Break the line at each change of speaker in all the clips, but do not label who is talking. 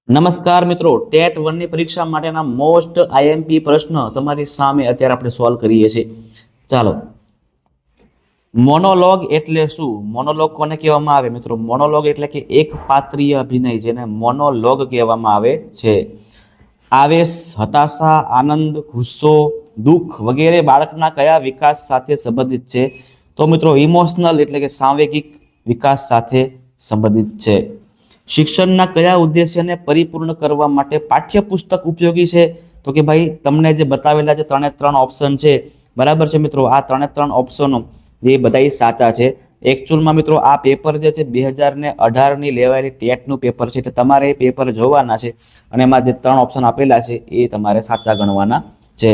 નમસ્કાર મિત્રો, ટેટ 1 ની પરીક્ષા માટેના મોસ્ટ આઈએમપી પ્રશ્ન તમારી સામે અત્યારે આપણે સોલ્વ કરીએ છીએ। ચાલો, મોનોલોગ એટલે શું? મોનોલોગ કોને કહેવામાં આવે મિત્રો? મોનોલોગ એટલે કે એક પાત્રીય અભિનય, જેને મોનોલોગ કહેવામાં આવે છે। આવેશ, હતાશા, આનંદ, ગુસ્સો, દુઃખ વગેરે બાળકના કયા વિકાસ સાથે સંબંધિત છે? તો મિત્રો ઇમોશનલ એટલે કે સાંવેગિક વિકાસ સાથે સંબંધિત છે। શિક્ષણના કયા ઉદ્દેશ્યને પરિપૂર્ણ કરવા માટે પાઠ્યપુસ્તક ઉપયોગી છે? તો કે ભાઈ તમને જે બતાવેલા જે 3 ઓપ્શન છે, બરાબર છે મિત્રો, આ 3 ઓપ્શનો જે બધા સાચા છે। એકચ્યુઅલમાં મિત્રો આ પેપર જે છે 2018 ની લેવાયેલી ટેટનું પેપર છે, એટલે તમારે એ પેપર જોવાના છે અને એમાં જે 3 ઓપ્શન આપેલા છે એ તમારે સાચા ગણવાના છે।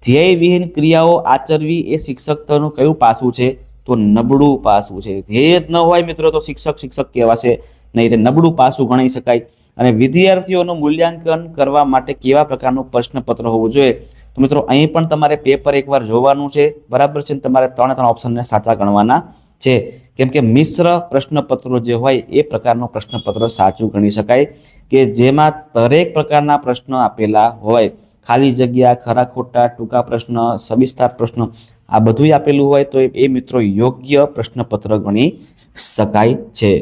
ધ્યેયવિહીન ક્રિયાઓ આચરવી એ શિક્ષકનું કયું પાસું છે? તો નબળું પાસું છે। ધ્યેય જ ન હોય મિત્રો તો શિક્ષક કહેવાશે નહીં, એટલે નબળું પાસું ગણી શકાય। અને વિદ્યાર્થીઓનું મૂલ્યાંકન કરવા માટે કેવા પ્રકારનું પ્રશ્નપત્ર હોવું જોઈએ? તો મિત્રો અહીં પણ તમારે પેપર એકવાર જોવાનું છે, બરાબર છે, તમારે 3 ઓપ્શનને સાચા ગણવાના છે, કેમ કે મિશ્ર પ્રશ્નપત્રો જે હોય એ પ્રકારનું પ્રશ્નપત્ર સાચું ગણી શકાય, કે જેમાં દરેક પ્રકારના પ્રશ્નો આપેલા હોય, ખાલી જગ્યા, ખરા ખોટા, ટૂંકા પ્રશ્ન, સવિસ્તાર પ્રશ્ન, આ બધું આપેલું હોય તો એ મિત્રો યોગ્ય પ્રશ્નપત્ર ગણી શકાય છે।